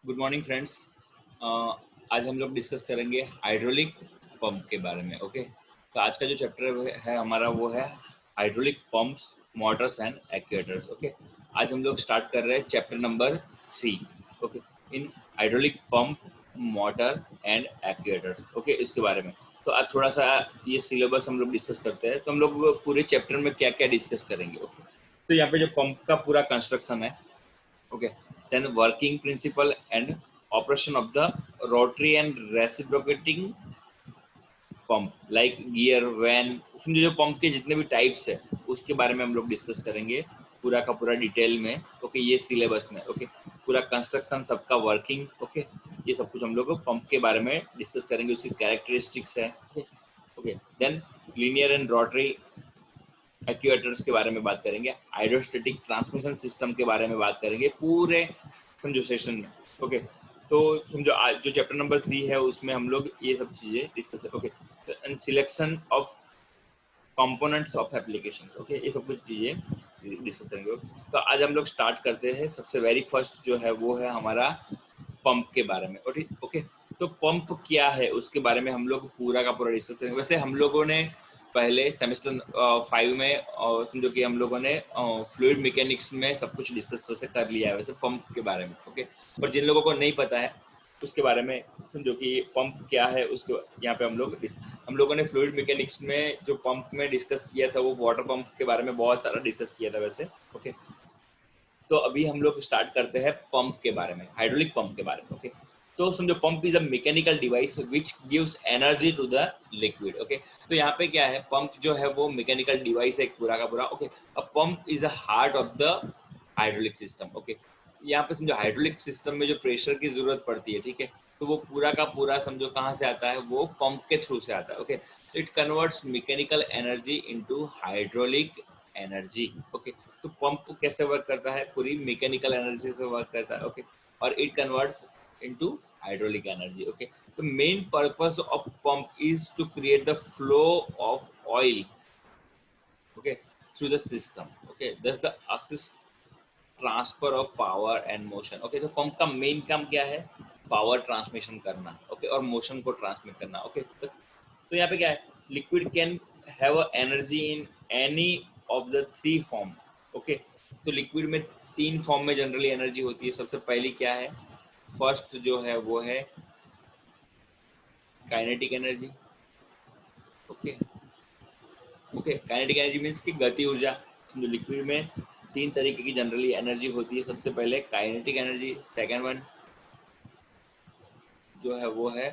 Good morning friends. आज हम लोग डिस्कस करेंगे हाइड्रोलिक पंप के बारे में। ओके, तो आज का जो चैप्टर है हमारा वो है hydraulic pumps, Motors and actuators. Okay, आज हम लोग स्टार्ट कर रहे हैं chapter number 3। Okay, in hydraulic pump, motor and actuators. Okay, इसके बारे में तो आज थोड़ा सा ये सिलेबस हम लोग डिस्कस करते हैं। तो हम लोग पूरे चैप्टर में क्या क्या डिस्कस करेंगे। ओके, तो यहाँ पे जो पंप का पूरा कंस्ट्रक्शन है, okay, then working principle and operation of the rotary and reciprocating pump like gear vane, उसमें जो पंप के जितने भी टाइप्स है उसके बारे में हम लोग डिस्कस करेंगे पूरा का पूरा डिटेल में। ओके, ये सिलेबस में। ओके, पूरा कंस्ट्रक्शन सबका वर्किंग। ओके, ये सब कुछ हम लोग पंप के बारे में डिस्कस करेंगे, उसकी कैरेक्टरिस्टिक्स है। Okay, then linear and rotary actuators के बारे में बात करेंगे, हाइड्रोस्टेटिक ट्रांसमिशन सिस्टम के बारे में बात करेंगे पूरे समझो सेशन में। ओके, तो समझो आज जो चैप्टर नंबर 3 है उसमें हम लोग ये सब चीजें डिस्कस करें। Okay, and selection of components of applications. Okay, ये सब कुछ चीजें डिस्कस करेंगे। तो आज हम लोग स्टार्ट करते हैं। सबसे वेरी फर्स्ट जो है वो है हमारा पंप के बारे में। ओके, तो पंप क्या है उसके बारे में हम लोग पूरा का पूरा डिस्कस करेंगे। वैसे हम लोगों ने पहले सेमेस्टर 5 में समझो कि हम लोगों ने फ्लूइड मैकेनिक्स में सब कुछ डिस्कस वैसे कर लिया है वैसे पंप के बारे में। ओके, पर जिन लोगों को नहीं पता है उसके बारे में समझो कि पंप क्या है, उसके यहाँ पे हम लोगों ने फ्लूइड मैकेनिक्स में जो पंप में डिस्कस किया था वो वाटर पंप के बारे में बहुत सारा डिस्कस किया था वैसे। ओके, तो अभी हम लोग स्टार्ट करते हैं पंप के बारे में, हाइड्रोलिक पंप के बारे में। ओके, तो समझो pump is a mechanical device which gives energy to the liquid. Okay, तो यहाँ पे क्या है, पंप जो है वो मैकेनिकल डिवाइस है एक पूरा का पूरा। Okay, a pump is a heart of the hydraulic system. Okay, यहाँ पे समझो हाइड्रोलिक सिस्टम में जो प्रेशर की जरूरत पड़ती है, ठीक है, तो वो पूरा का पूरा समझो कहाँ से आता है, वो पंप के थ्रू से आता है। Okay, it converts mechanical energy into hydraulic energy. Okay, तो पंप कैसे वर्क करता है, पूरी मैकेनिकल एनर्जी से वर्क करता है। ओके, और it converts into hydraulic energy. Okay, the main purpose of pump is to create the flow of oil, okay, through the system. Okay, thus the assist transfer of power and motion. Okay, तो pump का main काम क्या है, power transmission करना। Okay, और motion को transmit करना। Okay, तो यहाँ पे क्या है, liquid can have a energy in any of the 3 form. Okay, तो लिक्विड में 3 फॉर्म में जनरली एनर्जी होती है। सबसे पहली क्या है, फर्स्ट जो है वो है kinetic energy. Okay, okay, kinetic energy means की गति ऊर्जा। जो लिक्विड में 3 तरीके की जनरली एनर्जी होती है। सबसे पहले काइनेटिक एनर्जी, सेकेंड वन जो है वो है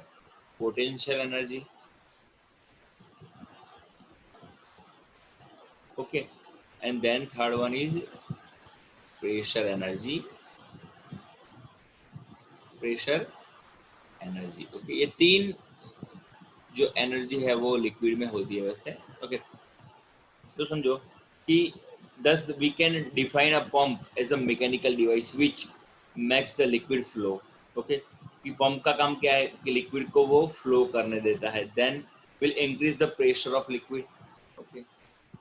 potential energy. Okay, and then third one is pressure energy, pressure energy. Okay, ये 3 जो एनर्जी है वो लिक्विड में होती है वैसे। ओके, तो समझो कि thus we can define a pump as a mechanical device which makes the liquid flow. Okay, कि पंप का काम क्या है कि लिक्विड को वो फ्लो करने देता है। Then will increase the pressure of liquid. Okay,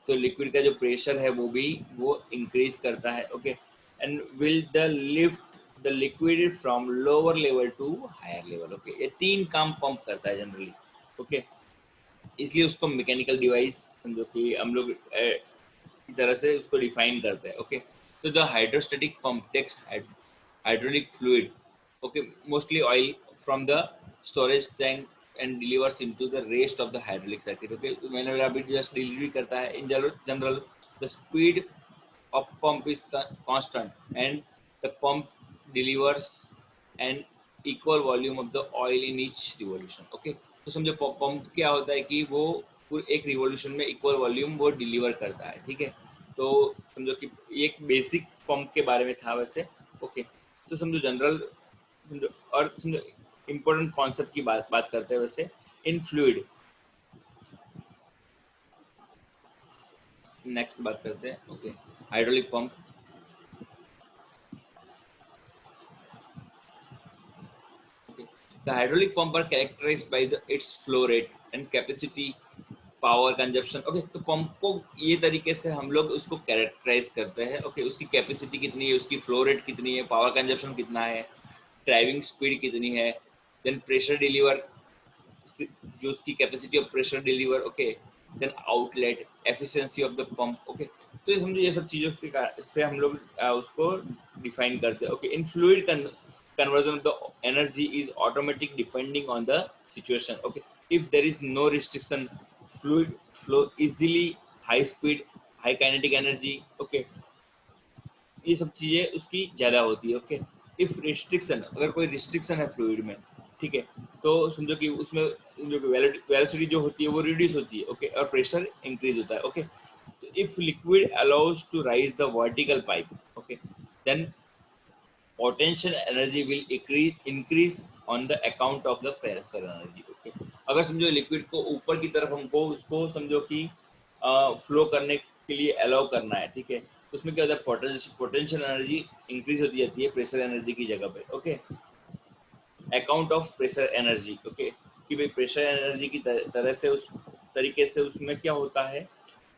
तो लिक्विड का जो प्रेशर है वो भी वो इंक्रीज करता है। Okay, and will the lift the liquid from lower level to higher level. Okay, ये 3 काम पंप करता है जनरली। ओके, इसलिए उसको मैकेनिकल डिवाइस समझो कि हम लोग की तरह से उसको डिफाइन करते हैं। ओके, तो the hydrostatic pump takes hydraulic fluid, okay, mostly oil from the storage tank and delivers into the rest of the hydraulic circuit. Okay, मैंने अभी just delivery करता है। In general the speed of pump is constant and the pump delivers an equal volume of the oil in each revolution. Okay, तो समझो pump क्या होता है कि वो एक रिवोल्यूशन में इक्वल वॉल्यूम वो डिलीवर करता है। ठीक है, तो समझो कि एक बेसिक पंप के बारे में था वैसे। ओके, तो समझो जनरल समझो, और समझो इम्पोर्टेंट कॉन्सेप्ट की बात करते हैं वैसे इन फ्लूइड। नेक्स्ट बात करते हैं। Okay, hydraulic pump. Okay, the hydraulic pump are characterized by the its flow rate and capacity, power consumption. Okay, तो पंप को ये तरीके से हम लोग उसको कैरेक्टराइज करते हैं। ओके, उसकी कैपेसिटी कितनी है, उसकी फ्लो रेट कितनी है, पावर कंजप्शन कितना है, ड्राइविंग स्पीड कितनी है, देन प्रेशर डिलीवर, जो उसकी capacity of pressure deliver, okay, then outlet efficiency of the pump, okay. तो ये समझो ये सब चीज़ों के से हम लोग उसको डिफाइन करते हैं, okay. In fluid conversion of the energy is automatic depending on the situation, okay. If there is no restriction, fluid flow easily, high speed, high kinetic energy, okay, ये सब चीजें उसकी ज्यादा होती है, ओके। इफ रिस्ट्रिक्शन, अगर कोई restriction है फ्लूइड में, ठीक है, तो समझो कि उसमें जो वेलोसिटी जो होती है वो रिड्यूस होती है, ओके, और प्रेशर इंक्रीज होता है, ओके। तो if liquid allows to rise the vertical pipe, okay, then potential energy will increase on the account of the pressure energy, okay. अगर समझो लिक्विड को ऊपर की तरफ हमको उसको समझो कि फ्लो करने के लिए अलाउ करना है, ठीक है, उसमें क्या होता है, पोटेंशियल एनर्जी इंक्रीज होती जाती है प्रेशर एनर्जी की जगह पे, okay. Account of pressure energy, okay, कि भाई प्रेशर एनर्जी की तरह से उस तरीके से उसमें क्या होता है,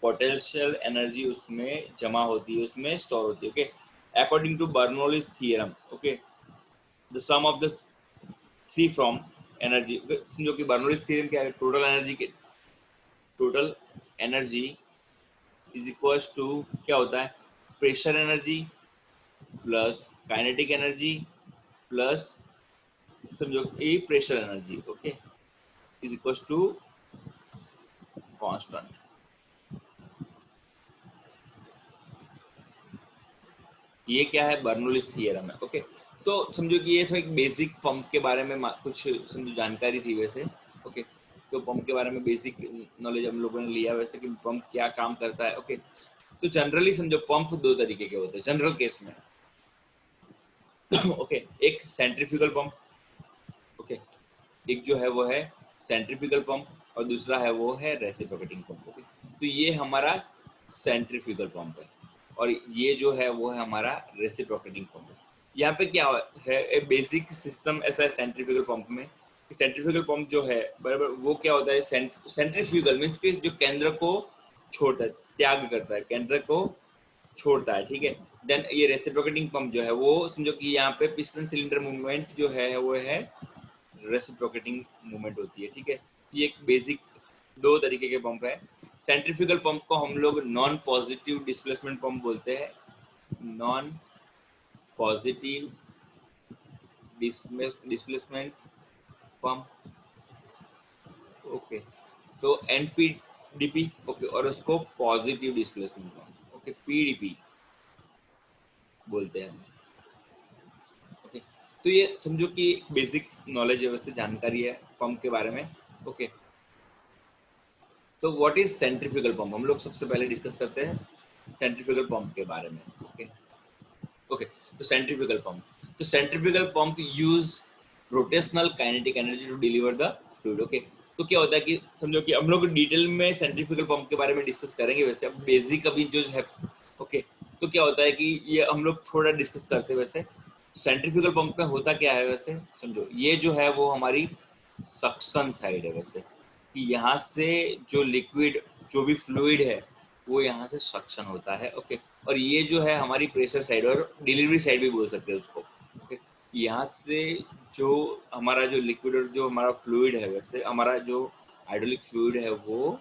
पोटेंशियल एनर्जी उसमें जमा होती है, उसमें स्टोर होती है, okay. According to Bernoulli's theorem, okay, the sum of the three from energy, जो कि बर्नौलीज थ्योरम क्या है, total energy is equals to क्या होता है, pressure energy plus kinetic energy plus समझो a pressure energy, okay, is equals to constant. ये क्या है, बर्नौलीज थ्योरम है, ओके। तो समझो कि ये तो एक बेसिक पंप के बारे में कुछ समझो जानकारी थी वैसे, ओके। तो पंप के बारे में बेसिक नॉलेज हम लोगों ने लिया वैसे कि पंप क्या काम करता है, ओके। तो जनरली समझो पंप दो तरीके के होते हैं जनरल केस में, ओके। एक सेंट्रीफ्यूगल पंप, ओके, एक जो है वो है सेंट्रीफ्यूगल पंप, और दूसरा है वो है रेसिप्रोकेटिंग पंप, ओके। तो ये हमारा सेंट्रीफ्यूगल पंप है, और ये जो है वो है हमारा रेसिप्रोकेटिंग पंप है। यहाँ पे क्या है, एक बेसिक सिस्टम ऐसा है सेंट्रीफ्यूगल पंप में कि सेंट्रीफ्यूगल पंप जो है बराबर वो क्या होता है, सेंट्रीफ्यूगल मीन्स कि जो केंद्र को छोड़ता है, त्याग करता है, केंद्र को छोड़ता है, ठीक है। देन ये रेसिप्रोकेटिंग पंप जो है वो समझो कि यहाँ पे पिस्टन सिलेंडर मूवमेंट जो है वो है रेसिप्रोकेटिंग मूवमेंट होती है, ठीक है। ये एक बेसिक दो तरीके के पंप है। सेंट्रीफ्यूगल पंप को हम लोग नॉन पॉजिटिव डिस्प्लेसमेंट पंप बोलते हैं, non positive displacement pump, okay. तो एनपीडीपी, ओके, और उसको positive displacement pump, okay, PDP बोलते हैं, ओके। तो ये समझो कि बेसिक नॉलेज है वैसे, जानकारी है पंप के बारे में, ओके। तो व्हाट इज सेंट्रीफ्यूगल पंप, हम लोग सबसे पहले डिस्कस करते हैं सेंट्रीफ्यूगल पंप के बारे में, ओके। ओके, तो सेंट्रीफ्यूगल पंप, तो centrifugal pump use rotational kinetic energy to deliver the fluid, okay. तो क्या होता है कि समझो कि हम लोग डिटेल में सेंट्रीफ्यूगल पंप के बारे में डिस्कस करेंगे वैसे, अब बेसिक अभी जो है, ओके। तो क्या होता है कि ये हम लोग थोड़ा डिस्कस करते हैं वैसे। सेंट्रीफ्यूगल पंप में होता क्या है वैसे, समझो ये जो है वो हमारी सक्शन साइड है वैसे, कि यहाँ से जो लिक्विड जो भी फ्लूइड है वो यहाँ से सक्शन होता है, ओके। और ये जो है हमारी प्रेशर साइड और डिलीवरी साइड भी बोल सकते हैं उसको, ओके। यहाँ से जो हमारा जो लिक्विड और जो हमारा फ्लूइड है वैसे, हमारा जो हाइड्रोलिक फ्लूइड है वो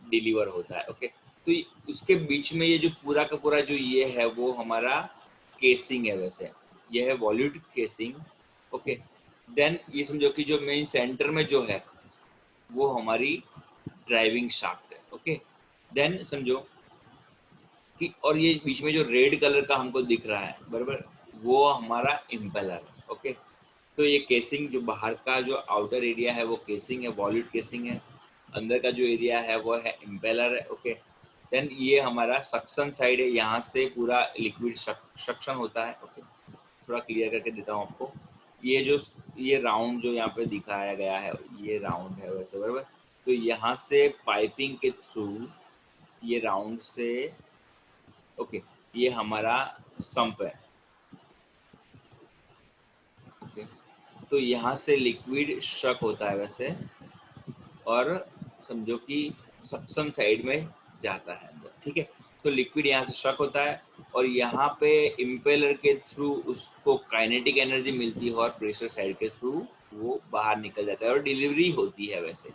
डिलीवर होता है, ओके। तो उसके बीच में ये जो पूरा का पूरा जो ये है वो हमारा केसिंग है वैसे, ये है वॉल्यूट केसिंग, ओके। देन ये समझो कि जो मेन सेंटर में जो है वो हमारी ड्राइविंग शाफ्ट है, ओके। देन समझो कि और ये बीच में जो रेड कलर का हमको दिख रहा है बराबर, वो हमारा इम्पेलर है, ओके। तो ये केसिंग जो बाहर का जो आउटर एरिया है वो केसिंग है, वॉल्यूट केसिंग है, अंदर का जो एरिया है वो है इम्पेलर है, ओके। देन ये हमारा सक्शन साइड है, यहाँ से पूरा लिक्विड सक्शन होता है, ओके। थोड़ा क्लियर करके देता हूँ आपको, ये जो ये राउंड जो यहाँ पे दिखाया गया है ये राउंड है वैसे बराबर। तो यहाँ से पाइपिंग के थ्रू ये राउंड से, ओके, ये हमारा संप है, ओके। तो यहाँ से लिक्विड शक होता है वैसे, और समझो कि सक्शन साइड में जाता है अंदर, ठीक है। तो लिक्विड यहाँ से शक होता है और यहाँ पे इम्पेलर के थ्रू उसको काइनेटिक एनर्जी मिलती है और प्रेशर साइड के थ्रू वो बाहर निकल जाता है और डिलीवरी होती है वैसे,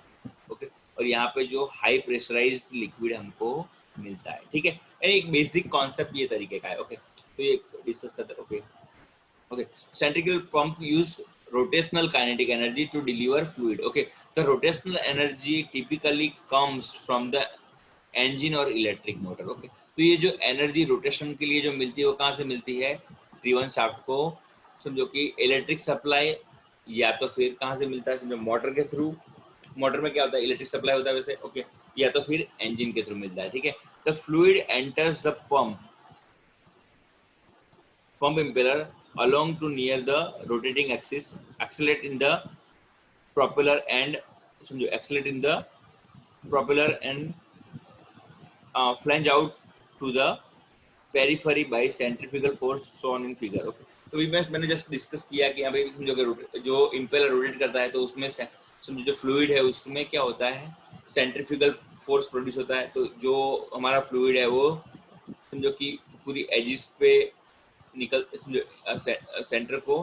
ओके। और यहाँ पे जो हाई प्रेशराइज्ड लिक्विड हमको मिलता है, ठीक है। यानी एक बेसिक कॉन्सेप्ट ये तरीके का है, ओके। तो ये डिस्कस करते हैं, okay. Okay, centrifugal pump use rotational kinetic energy to deliver fluid. Okay, the rotational energy typically comes from the engine or electric motor. Okay, तो ये जो एनर्जी रोटेशन के लिए जो मिलती है वो कहाँ से मिलती है? ड्रिवन शाफ्ट को समझो कि इलेक्ट्रिक सप्लाई या तो फिर कहाँ से मिलता है? समझो मोटर के थ्रू। मोटर में क्या होता है? इलेक्ट्रिक सप्लाई होता है वैसे, ओके। या तो फिर इंजन के थ्रू मिलता है, ठीक है। The fluid enters the pump impeller along to near the rotating axis, accelerate in the propeller and accelerate in the propeller and flange out to the periphery by centrifugal force shown in figure. Okay, तो भी मैंने just discuss किया कि यहाँ पे समझो कि जो इम्पेलर रोटेट करता है तो उसमें समझो जो फ्लूइड है उसमें क्या होता है? सेंट्रीफ्यूगल फोर्स प्रोड्यूस होता है। तो जो हमारा फ्लूइड है वो समझो कि पूरी एजिस पे निकल समझो सेंटर को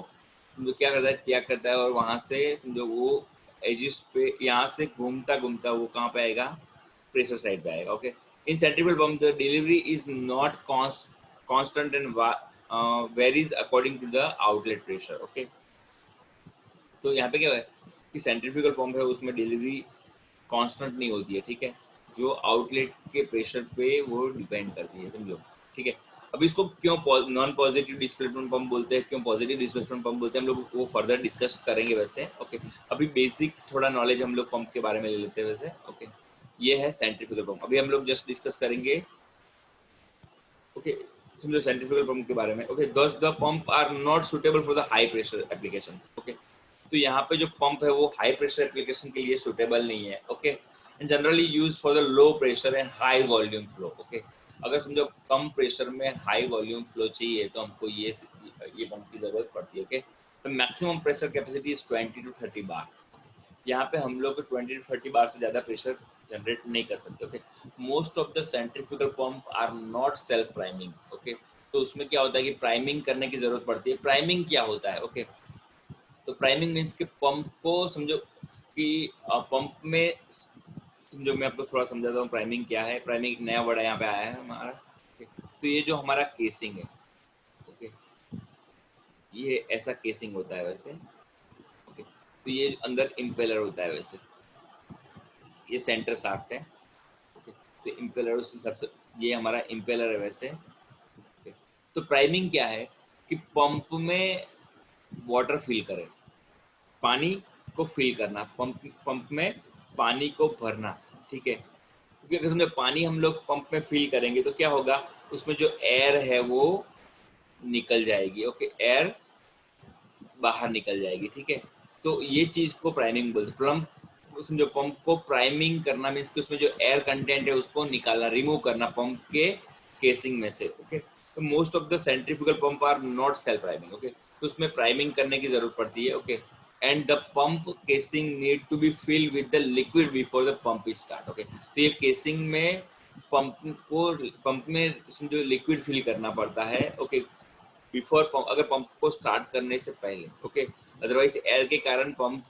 समझो क्या करता है, त्याग करता है और वहां से समझो वो एजिस पे यहाँ से घूमता घूमता वो कहाँ पे आएगा? प्रेशर साइड पे आएगा, okay. In centrifugal pump the delivery is not constant and varies according to the outlet pressure, okay. तो यहाँ पे क्या है कि सेंट्रीफ्यूगल पंप है उसमें डिलीवरी कांस्टेंट नहीं होती है, ठीक है। जो आउटलेट के प्रेशर पे वो डिपेंड करती है, समझो, ठीक है। अब इसको क्यों नॉन पॉजिटिव डिस्प्लेसमेंट पंप बोलते हैं, क्यों पॉजिटिव डिस्प्लेसमेंट पंप बोलते हैं, हम लोग वो फर्दर डिस्कस करेंगे वैसे, ओके। अभी बेसिक थोड़ा नॉलेज हम लोग पंप के बारे में ले लेते हैं वैसे, ओके। ये है सेंट्रीफ्यूगल पंप, अभी हम लोग जस्ट डिस्कस करेंगे, ओके। समझो सेंट्रीफ्यूगल पंप के बारे में, okay. Thus the pump are not suitable for the high pressure application, okay. तो यहाँ पे जो पंप है वो हाई प्रेशर एप्लीकेशन के लिए सुटेबल नहीं है, okay. And generally use for the low pressure and high volume flow, okay. अगर समझो कम प्रेशर में हाई वॉल्यूम फ्लो चाहिए तो हमको ये पंप की जरूरत पड़ती है, ओके। तो maximum pressure capacity is 20 to 30 बार। यहाँ पे हम लोग 20 to 30 बार से ज्यादा प्रेशर जनरेट नहीं कर सकते, okay. Most of the centrifugal pump are not self priming, okay. तो उसमें क्या होता है कि प्राइमिंग करने की जरूरत पड़ती है। प्राइमिंग क्या होता है, ओके। तो प्राइमिंग मीन्स कि पंप को समझो कि पंप में समझो, मैं आपको थोड़ा समझाता हूँ प्राइमिंग क्या है। प्राइमिंग एक नया वर्ड यहाँ पे आया है हमारा, तो ये जो हमारा केसिंग है, ओके, ये ऐसा केसिंग होता है वैसे, ओके। तो ये अंदर इम्पेलर होता है वैसे, ये सेंटर शाफ्ट है, ओके। तो इम्पेलर उस हिसाब से ये हमारा इम्पेलर है वैसे, ओके। तो प्राइमिंग क्या है कि पंप में वाटर फिल करे, पानी को फिल करना, पंप में पानी को भरना, ठीक है। क्योंकि अगर समझो पानी हम लोग पंप में फिल करेंगे तो क्या होगा? उसमें जो एयर है वो निकल जाएगी, ओके। एयर बाहर निकल जाएगी, ठीक है। तो ये चीज को प्राइमिंग बोलते हैं। पंप समझो पंप को प्राइमिंग करना मीन्स कि उसमें जो एयर कंटेंट है उसको निकालना, रिमूव करना पंप के केसिंग में से, ओके। तो most of the centrifugal pump are not self priming, okay. तो उसमें प्राइमिंग करने की जरूरत पड़ती है, okay. And the pump casing need to be filled with the liquid before the pump is start, okay. तो ये केसिंग में पंप में समझो लिक्विड फिल करना पड़ता है, ओके, बिफोर पंप, अगर पंप को स्टार्ट करने से पहले, ओके। अदरवाइज एयर के कारण पंप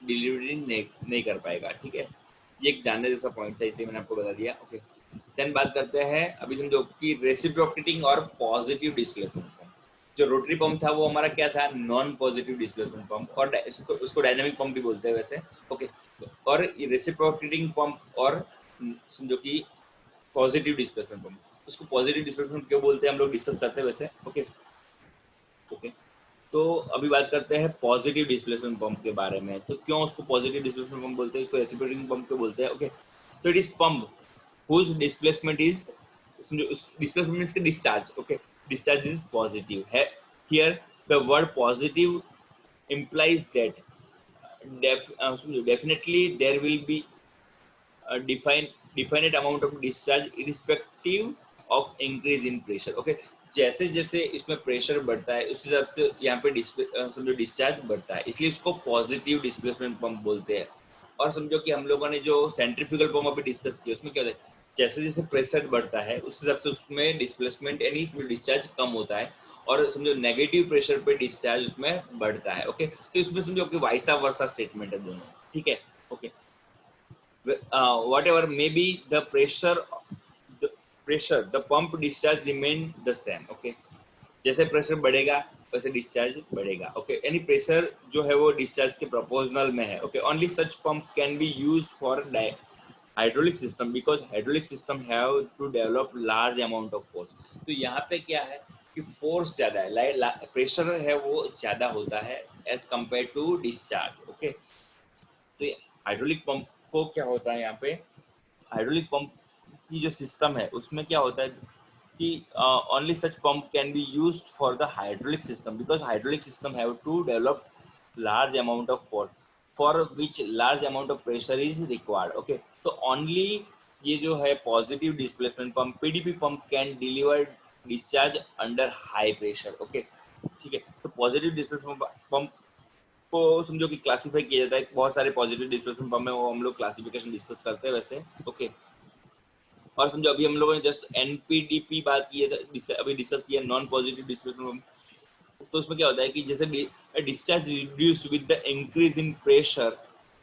डिलीवरी नहीं कर पाएगा, ठीक है। ये एक जानने जैसा पॉइंट था इसलिए मैंने आपको बता दिया, ओके। देन बात करते हैं अभी समझो कि रेसिप्रोकेटिंग और पॉजिटिव डिस्प्लेसमेंट पंप। जो रोटरी पंप था वो हमारा क्या था? नॉन पॉजिटिव डिस्प्लेसमेंट पंप, और उसको डायनेमिक पंप भी बोलते हैं वैसे, ओके। और रेसिप्रोकेटिंग पंप और समझो कि पॉजिटिव डिस्प्लेसमेंट पंप, उसको पॉजिटिव डिस्प्लेसमेंट क्यों बोलते हैं हम लोग डिस्कस करते हैं वैसे, ओके, ओके। तो अभी बात करते हैं पॉजिटिव डिस्प्लेसमेंट पंप के बारे में। तो क्यों उसको पॉजिटिव डिस्प्लेसमेंट पंप बोलते हैं, उसको रेसिप्रोकेटिंग पंप क्यों बोलते हैं, ओके। तो it is pump whose displacement is, displacement means discharge, okay, discharge is positive है। Here the word positive implies that definitely there will be a definite amount of discharge irrespective of increase in pressure, okay। जैसे जैसे इसमें pressure बढ़ता है उस हिसाब से यहाँ पे समझो डिस्चार्ज बढ़ता है, इसलिए इसको पॉजिटिव डिस्प्लेसमेंट पंप बोलते हैं। और समझो कि हम लोगों ने जो सेंट्रीफ्यूगल पंप अभी डिस्कस किया उसमें क्या होता है जैसे जैसे प्रेशर बढ़ता है उस हिसाब से उसमें डिस्प्लेसमेंट यानी डिस्चार्ज कम होता है, और समझो नेगेटिव प्रेशर पे डिस्चार्ज उसमें बढ़ता है। ओके, तो इसमें समझो कि वाइसा वर्सा स्टेटमेंट है दोनों, ठीक है। Okay, whatever may be the pressure the pump discharge remain the same। Okay, जैसे प्रेशर बढ़ेगा वैसे डिस्चार्ज बढ़ेगा। ओके, यानी प्रेशर जो है वो डिस्चार्ज के प्रोपोर्शनल में है। Okay, only such pump can B use for hydraulic system because hydraulic system have to develop large amount of force। तो यहाँ पे क्या है कि फोर्स ज्यादा है, प्रेशर है वो ज्यादा होता है as compare to discharge. Okay, तो हाइड्रोलिक पंप को क्या होता है यहाँ पे, हाइड्रोलिक पंप की जो सिस्टम है उसमें क्या होता है कि only such pump can be used for the hydraulic system because hydraulic system have to develop large amount of force for which large amount of pressure is required. Okay, तो only ये जो है positive displacement pump PDP pump can deliver discharge under high pressure. Okay, ठीक है। तो positive displacement pump को समझो कि क्लासिफाई किया जाता है, बहुत सारे पॉजिटिव डिस्प्लेसमेंट पंप है वो हम लोग क्लासिफिकेशन डिस्कस करते हैं वैसे। ओके, और समझो अभी हम लोगों ने जस्ट एनपीडीपी बात की है, अभी डिस्कस किया नॉन पॉजिटिव डिस्प्लेसमेंट पंप। तो उसमें क्या होता है कि जैसे discharge reduce with the increase in pressure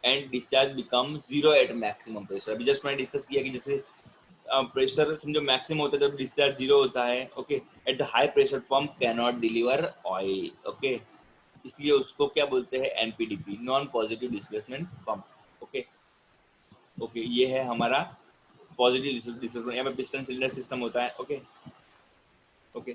and discharge become zero at maximum pressure. अभी जस्ट मैंने डिस्कस किया कि जैसे प्रेशर समझो मैक्सिमम होता है जब डिस्चार्ज जीरो होता है। Okay, at the high pressure pump can not deliver oil. Okay, इसलिए उसको क्या बोलते हैं, NPDP, non positive displacement pump. Okay, okay, ये है हमारा पॉजिटिव डिस्प्लेसमेंट। यहाँ पे पिस्टन सिलेंडर सिस्टम होता है। ओके, ओके,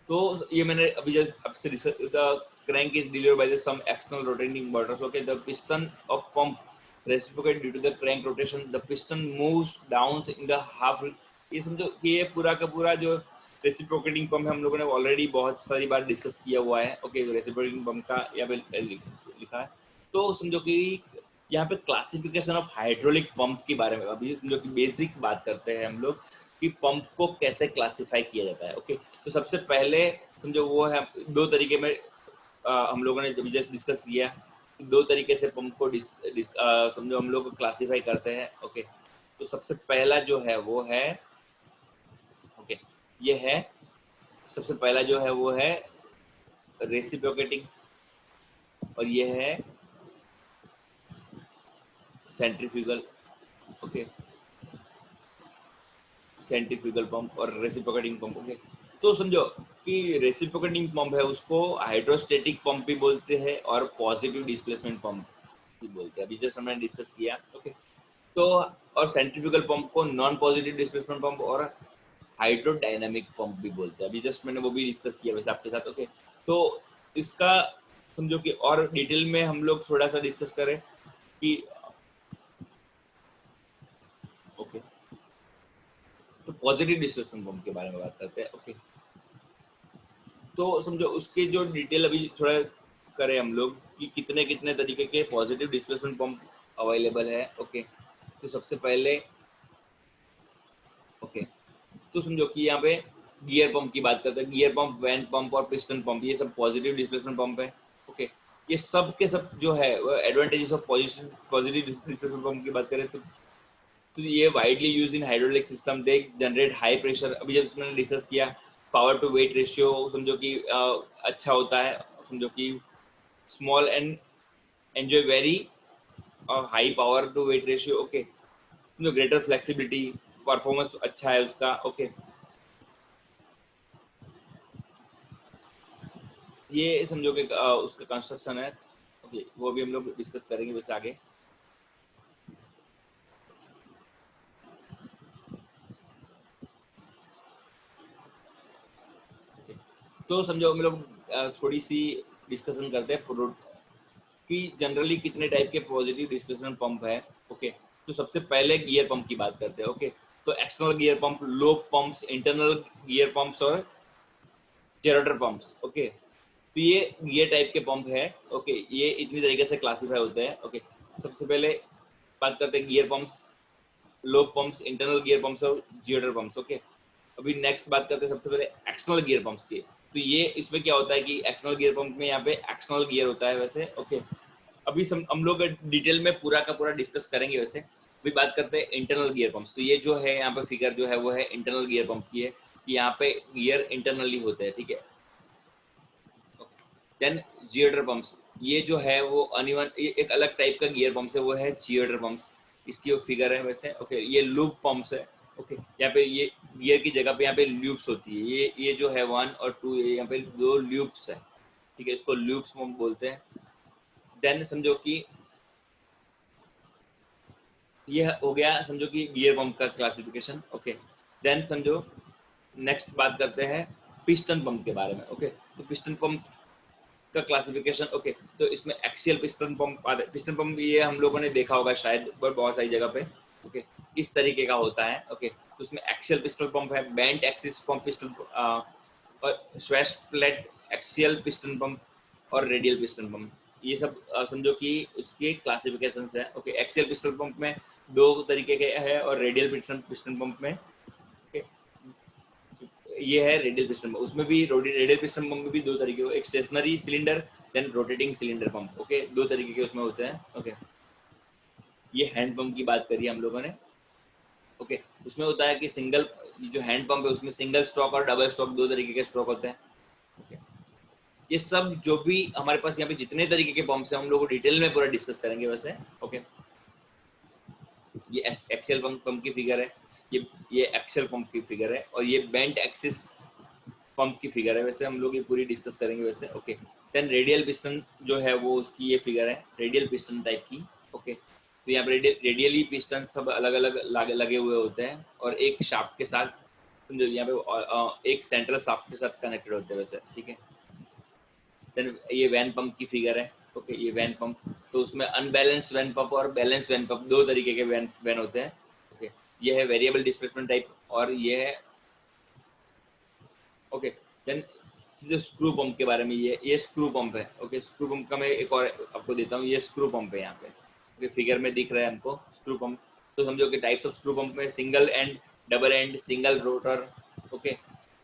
तो ये मैंने अभी जस्ट आपसे the crank is delivered by the some external rotating motors. Okay, the piston of pump reciprocate due to the crank rotation, the piston moves down in the half. ये समझो कि ये पूरा का पूरा जो रेसिप्रोकेटिंग पंप है हम लोगों ने ऑलरेडी बहुत सारी बार डिस्कस किया हुआ है। ओके, रेसिप्रोकेटिंग पंप का यहाँ पे लिखा है। तो समझो कि यहाँ पे क्लासिफिकेशन ऑफ हाइड्रोलिक पंप के बारे में अभी समझो कि बेसिक बात करते हैं हम लोग कि पंप को कैसे क्लासिफाई किया जाता है। ओके, तो सबसे पहले समझो वो है दो तरीके में हम लोगों ने जस्ट डिस्कस किया, दो तरीके से पंप को समझो हम लोग क्लासिफाई करते हैं। ओके, तो सबसे पहला जो है वो है, ओके, ये है सबसे पहला जो है वो है रेसिप्रोकेटिंग, और ये है सेंट्रीफ्यूगल। ओके, सेंट्रीफ्यूगल पंप और रेसिप्रोकेटिंग पंप। ओके, तो समझो कि रेसिप्रोकेटिंग पंप है उसको हाइड्रोस्टेटिक पंप भी बोलते हैं और पॉजिटिव डिस्प्लेसमेंट पंप भी बोलते हैं, अभी जस्ट हमने डिस्कस किया। ओके, तो और सेंट्रीफ्यूगल पंप को नॉन पॉजिटिव डिस्प्लेसमेंट पंप और हाइड्रोडायनामिक पंप भी बोलते हैं, अभी जस्ट मैंने वो भी डिस्कस किया वैसे आपके साथ। ओके, तो इसका समझो कि और डिटेल में हम लोग थोड़ा सा डिस्कस करें कि ओके, तो पॉजिटिव डिस्प्लेसमेंट पंप के बारे में बात करते हैं। ओके, तो समझो उसके जो डिटेल अभी थोड़ा करें हम लोग कि कितने कितने तरीके के पॉजिटिव डिस्प्लेसमेंट पंप अवेलेबल है। ओके, तो सबसे पहले ओके, तो समझो कि यहाँ पे गियर पंप की बात करते हैं, गियर पंप, वैन पंप और पिस्टन पंप, ये सब पॉजिटिव डिस्प्लेसमेंट पंप है। ओके, ये सब के सब जो है advantages of positive displacement pump की बात करें तो ये widely use in hydraulic system, they generate high pressure. अभी जब मैंने डिस्कस किया पावर टू वेट रेशियो समझो कि अच्छा होता है, समझो कि small and enjoy very high power to weight ratio. Okay, समझो ग्रेटर फ्लेक्सिबिलिटी, परफॉर्मेंस अच्छा है उसका। ओके, ये समझो कि उसका कंस्ट्रक्शन है। ओके, वो भी हम लोग डिस्कस करेंगे वैसे आगे। तो समझो हम लोग थोड़ी सी डिस्कशन करते हैं कि जनरली कितने टाइप के पॉजिटिव डिस्प्लेसमेंट पंप है। ओके, तो सबसे पहले गियर पंप की बात करते हैं। ओके, तो external gear pump, lobe pumps, internal gear pumps और जेरोटर पंप्स। ओके, तो ये गियर टाइप के पंप है। ओके, ये इतनी तरीके से क्लासिफाई होते हैं। ओके, सबसे पहले बात करते हैं gear pumps, lobe pumps, internal gear pumps और जेरोटर पंप्स। ओके, अभी नेक्स्ट बात करते हैं सबसे पहले एक्सटर्नल गियर पंप्स की। तो ये इसमें क्या होता है कि एक्सटर्नल गियर पंप में यहाँ पे एक्सटर्नल गियर होता है वैसे। ओके, अभी हम लोग डिटेल में पूरा का पूरा डिस्कस करेंगे वैसे। अभी बात करते हैं इंटरनल गियर पंप्स। तो ये जो है यहाँ पे फिगर जो है वो है इंटरनल गियर पंप की है, कि यहाँ पे गियर इंटरनली होते हैं, ठीक है। देन जियोडर पंप्स, ये जो है वो अनइवन, ये एक अलग टाइप का गियर पंप्स है, वो है जियोडर पंप्स। इसकी वो फिगर है वैसे, ओके। ये लूप पंप्स है, ओके। यहाँ पे ये गियर की जगह पे यहाँ पे लूप्स होती है, ये जो है 1 और 2, यहाँ पे 2 लूप्स है, ठीक है। इसको लूप्स पंप बोलते हैं। देन समझो कि ये हो गया, समझो कि गियर पंप का क्लासिफिकेशन, ओके। देन समझो नेक्स्ट बात करते हैं पिस्टन पंप के बारे में, ओके। तो पिस्टन पंप का क्लासिफिकेशन, ओके। तो इसमें एक्सियल पिस्टन पंप आता है। पिस्टन पंप ये हम लोगों ने देखा होगा शायद बहुत सारी जगह पे, ओके। इस तरीके का होता है, ओके। तो उसमें एक्सियल पिस्टन पंप है, बेंट एक्सिस पंप पिस्टन, और swash plate axial piston pump और रेडियल पिस्टन पंप, ये सब समझो कि उसके क्लासिफिकेशंस है, ओके। एक्सियल पिस्टन पंप में 2 तरीके के है, और रेडियल पिस्टन पिस्टन पंप में, ओके, ये है रेडियल पिस्टन पंप। उसमें भी रेडियल पिस्टन पंप में भी 2 तरीके हो, एक stationary cylinder, then rotating cylinder pump, okay. 2 तरीके के उसमें होते हैं, ओके। ये हैंड पंप की बात करी हम लोगों ने, ओके। उसमें होता है कि सिंगल, जो हैंड पंप है उसमें सिंगल स्ट्रोक और डबल स्ट्रोक 2 तरीके के स्ट्रोक होते हैं, ओके। ये सब जो भी हमारे पास यहाँ पे जितने तरीके के पंप्स हैं हम लोग डिटेल में पूरा डिस्कस करेंगे वैसे, ओके। ये एक्सेल पंप की फिगर है, ये एक्सेल पंप की फिगर है, और ये बेंट एक्सिस पंप की फिगर है, वैसे हम लोग ये पूरी डिस्कस करेंगे वैसे, ओके। देन रेडियल पिस्टन जो है वो उसकी ये फिगर है, रेडियल पिस्टन टाइप की, ओके। तो यहाँ पे रेडियली पिस्टन सब अलग अलग लगे हुए होते हैं, और एक शाफ्ट के साथ, समझो यहाँ पे एक सेंट्रल शाफ्ट के साथ कनेक्टेड होते हैं वैसे, ठीक है। देन ये वैन पंप की फिगर है, ओके। ये वैन पंप, तो उसमें अनबैलेंस्ड वैन पंप और बैलेंस वैन पंप 2 तरीके के वैन होते हैं, ओके। ये है वेरिएबल डिस्प्लेसमेंट टाइप, और ये है, ओके। देन जो स्क्रू पंप के बारे में, ये स्क्रू पंप है, ओके। स्क्रू पंप का मैं एक और आपको देता हूँ, ये स्क्रू पंप है यहाँ पे, ओके। फिगर में दिख रहा है हमको स्क्रू पंप। तो समझो कि टाइप्स ऑफ स्क्रू पंप में single end, double end, single rotor, okay.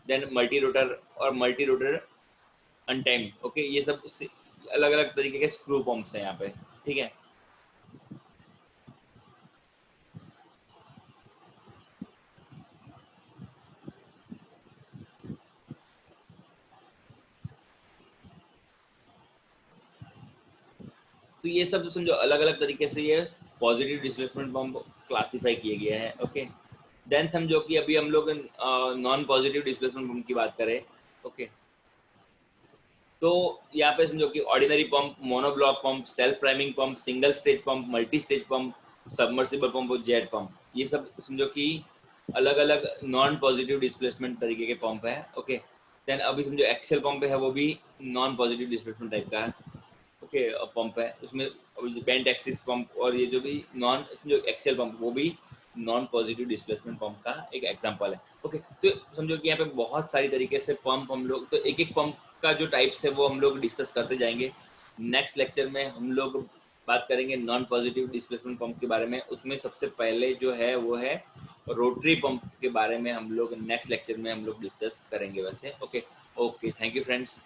Then multi rotor और मल्टी रोटर अनटाइम्ड, ओके। ये सब अलग अलग तरीके के स्क्रू पंप्स हैं यहाँ पे, ठीक है। तो ये सब समझो अलग अलग तरीके से ये पॉजिटिव डिस्प्लेसमेंट पंप क्लासिफाई किए गए हैं, ओके। देन समझो कि अभी हम लोग नॉन पॉजिटिव डिस्प्लेसमेंट पंप की बात करें, ओके। तो यहाँ पे समझो कि ordinary pump, monoblock pump, self priming pump, single stage pump, multi stage pump, submersible pump और जेट पंप, ये सब समझो कि अलग अलग नॉन पॉजिटिव डिस्प्लेसमेंट तरीके के पंप है, ओके। देन अभी समझो एक्सेल पंप है, वो भी नॉन पॉजिटिव डिस्प्लेसमेंट टाइप का है, ओके, पंप है। उसमें बेंट एक्सिस पंप और ये जो भी नॉन, जो एक्सेल पंप, वो भी नॉन पॉजिटिव डिस्प्लेसमेंट पंप का एक एग्जांपल है, ओके। तो समझो कि यहाँ पे बहुत सारी तरीके से पंप हम लोग, तो एक एक पंप का जो टाइप्स है वो हम लोग डिस्कस करते जाएंगे। नेक्स्ट लेक्चर में हम लोग बात करेंगे नॉन पॉजिटिव डिस्प्लेसमेंट पंप के बारे में। उसमें सबसे पहले जो है वो है रोटरी पंप के बारे में, हम लोग नेक्स्ट लेक्चर में हम लोग डिस्कस करेंगे वैसे, okay. Okay, thank you friends.